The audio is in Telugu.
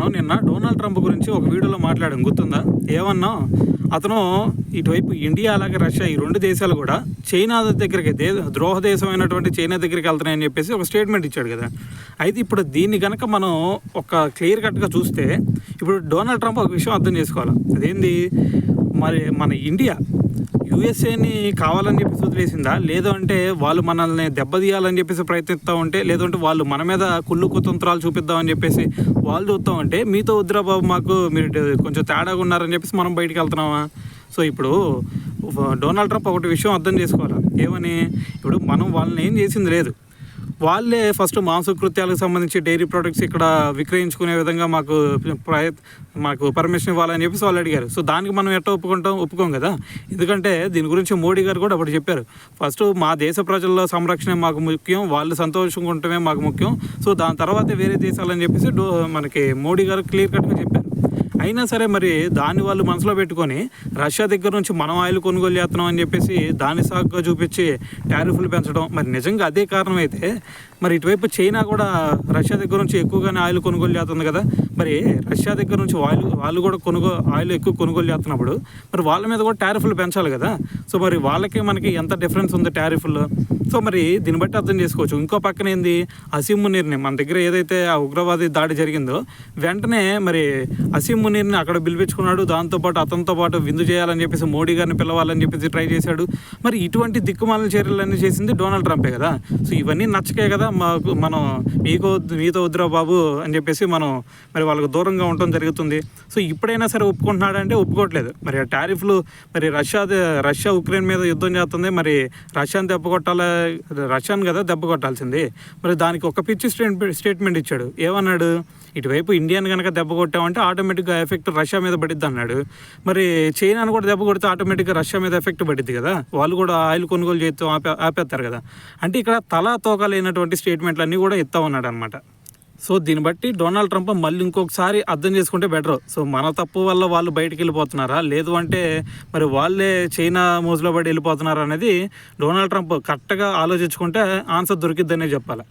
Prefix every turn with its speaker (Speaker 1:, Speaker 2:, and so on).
Speaker 1: మనం నిన్న డొనాల్డ్ ట్రంప్ గురించి ఒక వీడియోలో మాట్లాడాం, గుర్తుందా? ఏమన్నా అతను ఇటువైపు ఇండియా అలాగే రష్యా ఈ రెండు దేశాలు కూడా చైనా దగ్గరికి ద్రోహ దేశమైనటువంటి చైనా దగ్గరికి వెళ్తున్నాయని చెప్పేసి ఒక స్టేట్మెంట్ ఇచ్చాడు కదా. అయితే ఇప్పుడు దీన్ని కనుక మనం ఒక క్లియర్ కట్గా చూస్తే ఇప్పుడు డొనాల్డ్ ట్రంప్ ఒక విషయం అర్థం చేసుకోవాలి. అదేంది, మరి మన ఇండియా యూఎస్ఏని కావాలని చెప్పేసి వదిలేసిందా, లేదు అంటే వాళ్ళు మనల్ని దెబ్బతీయాలని చెప్పేసి ప్రయత్నిస్తూ ఉంటే, లేదంటే వాళ్ళు మన మీద కుళ్ళు కుతంత్రాలు చూపిద్దామని చెప్పేసి వాళ్ళు చూస్తూ ఉంటే మీతో వద్దురా బాబు మాకు మీరు కొంచెం తేడాగా ఉన్నారని చెప్పేసి మనం బయటికి వెళ్తున్నామా? సో ఇప్పుడు డొనాల్డ్ ట్రంప్ ఒకటి విషయం అర్థం చేసుకోవాలి. ఏమని, ఇప్పుడు మనం వాళ్ళని ఏం చేసింది లేదు, వాళ్ళే ఫస్ట్ మాంసకృత్యాలకు సంబంధించి డైరీ ప్రొడక్ట్స్ ఇక్కడ విక్రయించుకునే విధంగా మాకు పర్మిషన్ ఇవ్వాలని చెప్పేసి వాళ్ళు అడిగారు. సో దానికి మనం ఎట్లా ఒప్పుకోం కదా. ఎందుకంటే దీని గురించి మోడీ గారు కూడా అప్పుడు చెప్పారు, ఫస్ట్ మా దేశ ప్రజల సంరక్షణ మాకు ముఖ్యం, వాళ్ళు సంతోషంగా ఉండటమే మాకు ముఖ్యం, సో దాని తర్వాత వేరే దేశాలని చెప్పేసి మనకి మోడీ గారు క్లియర్ కట్గా చెప్పారు. అయినా సరే మరి దాన్ని వాళ్ళు మనసులో పెట్టుకొని రష్యా దగ్గర నుంచి మనం ఆయిల్ కొనుగోలు చేస్తున్నాం అని చెప్పేసి దాన్ని సాగుగా చూపించి టారిఫ్లు పెంచడం, మరి నిజంగా అదే కారణం అయితే మరి ఇటువైపు చైనా కూడా రష్యా దగ్గర నుంచి ఎక్కువగానే ఆయిల్ కొనుగోలు చేస్తుంది కదా. మరి రష్యా దగ్గర నుంచి వాళ్ళు కూడా ఆయిల్ ఎక్కువ కొనుగోలు చేస్తున్నప్పుడు మరి వాళ్ళ మీద కూడా టారిఫ్లు పెంచాలి కదా. సో మరి వాళ్ళకి మనకి ఎంత డిఫరెన్స్ ఉంది టారిఫ్లో? సో మరి దీన్ని బట్టి అర్థం చేసుకోవచ్చు. ఇంకో పక్కన ఏంది, అసీం మునీర్ని మన దగ్గర ఏదైతే ఆ ఉగ్రవాది దాడి జరిగిందో వెంటనే మరి అసీం మునీర్ని అక్కడ పిలిపించుకున్నాడు, దాంతోపాటు అతనితో పాటు విందు చేయాలని చెప్పేసి మోడీ గారిని పిలవాలని చెప్పేసి ట్రై చేశాడు. మరి ఇటువంటి దిక్కుమాలిన చర్యలన్నీ చేసింది డొనాల్డ్ ట్రంపే కదా. సో ఇవన్నీ నచ్చకే కదా మనం మీతో వద్దురా బాబు అని చెప్పేసి మనం మరి వాళ్ళకు దూరంగా ఉండటం జరుగుతుంది. సో ఇప్పుడైనా సరే ఒప్పుకుంటున్నాడంటే ఒప్పుకోవట్లేదు. మరి ఆ టారిఫ్లు మరి రష్యా ఉక్రెయిన్ మీద యుద్ధం చేస్తుంది, మరి రష్యాని రష్యాను కదా దెబ్బ కొట్టాల్సింది. మరి దానికి ఒక పిచ్చి స్టేట్మెంట్ ఇచ్చాడు. ఏమన్నాడు, ఇటువైపు ఇండియాని కనుక దెబ్బ కొట్టామంటే ఆటోమేటిక్గా ఎఫెక్ట్ రష్యా మీద పడిద్ది అన్నాడు. మరి చైనాను కూడా దెబ్బ కొడితే ఆటోమేటిక్గా రష్యా మీద ఎఫెక్ట్ పడిద్ది కదా, వాళ్ళు కూడా ఆయిల్ కొనుగోలు చేస్తూ ఆపేస్తారు కదా. అంటే ఇక్కడ తలా తోకలేనటువంటి స్టేట్మెంట్లు అన్నీ కూడా ఇస్తా ఉన్నాడు అనమాట. సో దీన్ని బట్టి డొనాల్డ్ ట్రంప్ మళ్ళీ ఇంకొకసారి అర్థం చేసుకుంటే బెటర్. సో మన తప్పు వల్ల వాళ్ళు బయటికి వెళ్ళిపోతున్నారా, లేదు అంటే మరి వాళ్ళే చైనా మోజులో పడి వెళ్ళిపోతున్నారా అనేది డొనాల్డ్ ట్రంప్ కరెక్ట్గా ఆలోచించుకుంటే ఆన్సర్ దొరికిద్దనే చెప్పాలి.